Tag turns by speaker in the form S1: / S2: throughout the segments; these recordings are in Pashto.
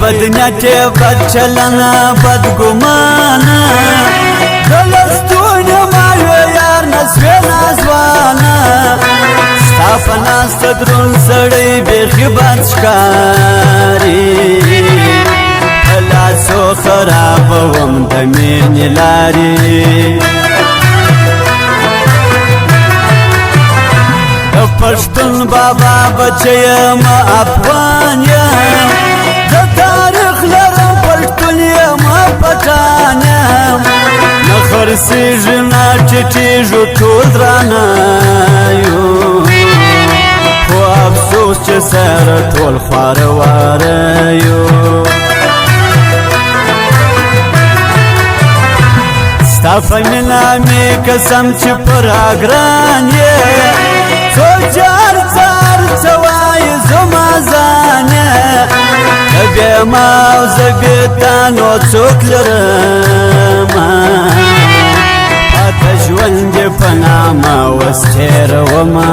S1: بدنیتی بد چلنا بد گمانا دلستون مایو یار نسوی نازوانا ستا پناست درون سڑی بیخی بد شکاری پلاسو خراب وم دمین لاری پشتون بابا بچیم افغان یم د تاریخ لرم پشتون یم پټان یم نه خرڅېږي نه ټیټېږو ټول درانه یو خو افسوس چې سره ټول خواره واره یو ستا په مینه مې قسم چې پر اګران یې څوک هر څه هر څه وایي زما ځان یې ته بې ما او زه بې تا نو څوک لرمه پاته ژوند یې په نامه اوس تېرومه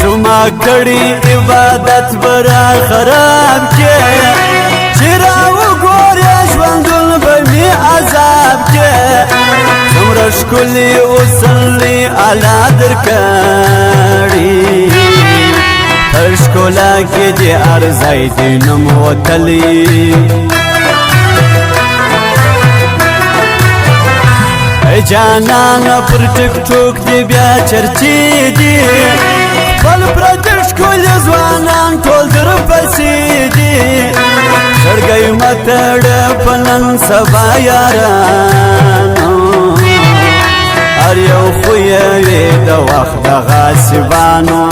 S1: زما کړي عبادت به را خراب کې چې راوګورې ژوندون به مې عذاب کې څومره ښکلي اوسنلي الله درکړي په ښکلا کې دې هر ځای دې نوم وتلی ای جانانه پر ټیک ټوک دې بیا چرچې دي خپل پردي ښکلي ځوانان ټول درپسې دي زړګی مه تړه په نن سبا یارانو هر یو خو یې وي د وخت د غاصبانو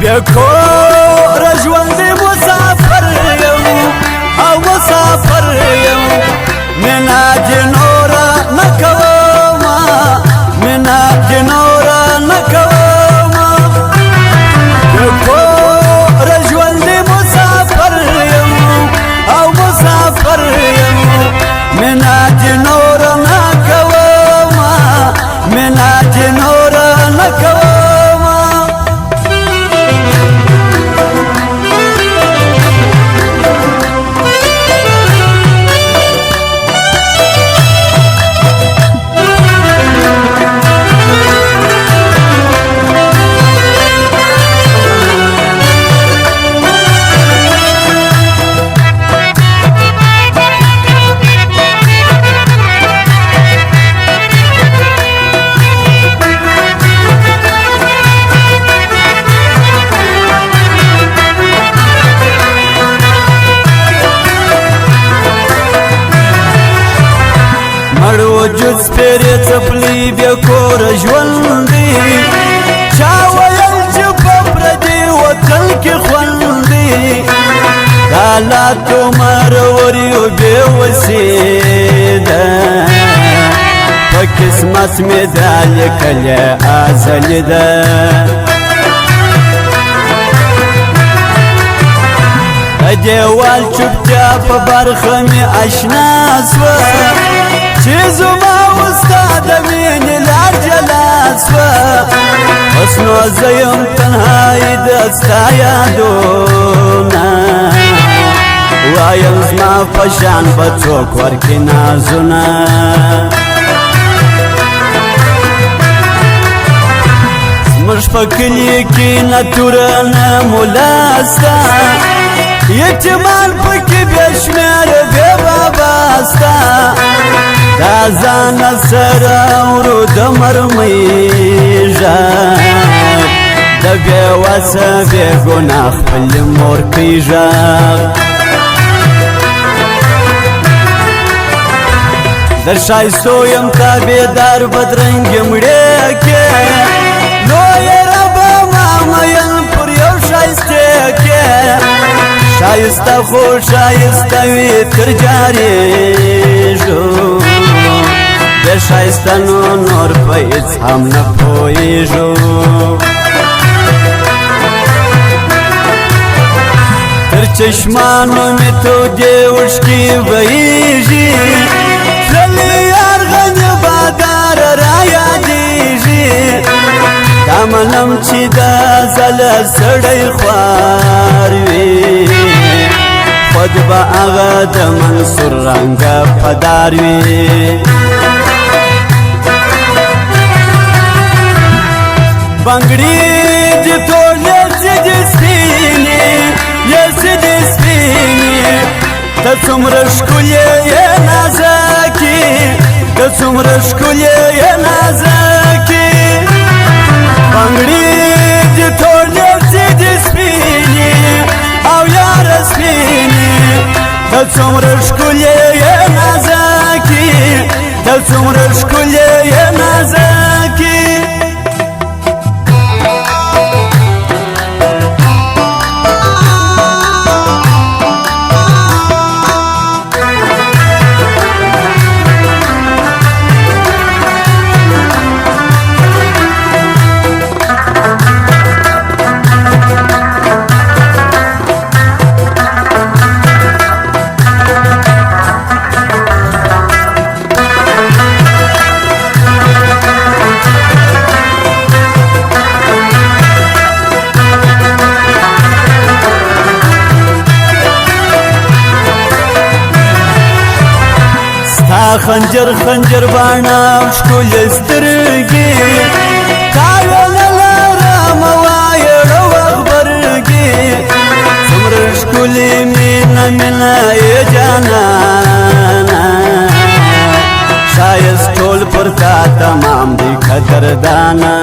S1: بیا کوره ژوندی مسافر یم او مسافر یم مینه دې نوره نه کومه مینه دې نوره نه کومه بیا کوره ژوندی مسافر یم او مسافر یم مینه دې نوره نه کومه مینه دې نوره نه کومه وجود سپیرې څپلي بیا کوره ژوند دی چا ویل چې په پردي وطن کې خوند دی د حالاتو مروري او بې وسې ده په قسمت مې دا لیکلې ازلي ده د دیوال چوپتیا په برخه مې اشنا سوه چې زما وستا د مینې لار جلا سوه اوس نو زه یم تنهایي د ستا یادونه وایم زما په شان به څوک ورکړي نازونه زموږ په کلي کې نه توره نه ملا سته یتیمان پکې بې شمېره بې بابا سته دا ځان سره ورو د مرمۍ غږ د بې وسه بې ګناه خپلې مورکۍ غږ د ښایستو یم تابعدار بدرنګې مړې کې لویه ربه ما مین پر یو ښایستې کې ښایسته خو ښایسته وي تر جارېږو بې ښایسته نو نور په هېڅ هم نه پوهېږو تر چشمانو مې تودې اوښکې بهېږي تللی یار غني بادار را یادېږي منم چې دا زله سړی خوار وي خود به هغه د منصور رنګه پدار وي بنګړي دې ټولې زدې سپینې یې زدې سپینې ته څومره ښکلې یې نازکې ته څومره ښکلې یې نازکې بنګړي دې ټولې زدې سپینې او یاره سپینې ته څومره ښکلې یې نازکې ته څومره ښکلې یې نازکې خنجر خنجر باڼه ښکلې سترګې تا ویله لرم وایه ړوه غبرګې څومره ښکلې مینه مینه یې جانانه ښایست ټول پر تا تمام دی قدردانه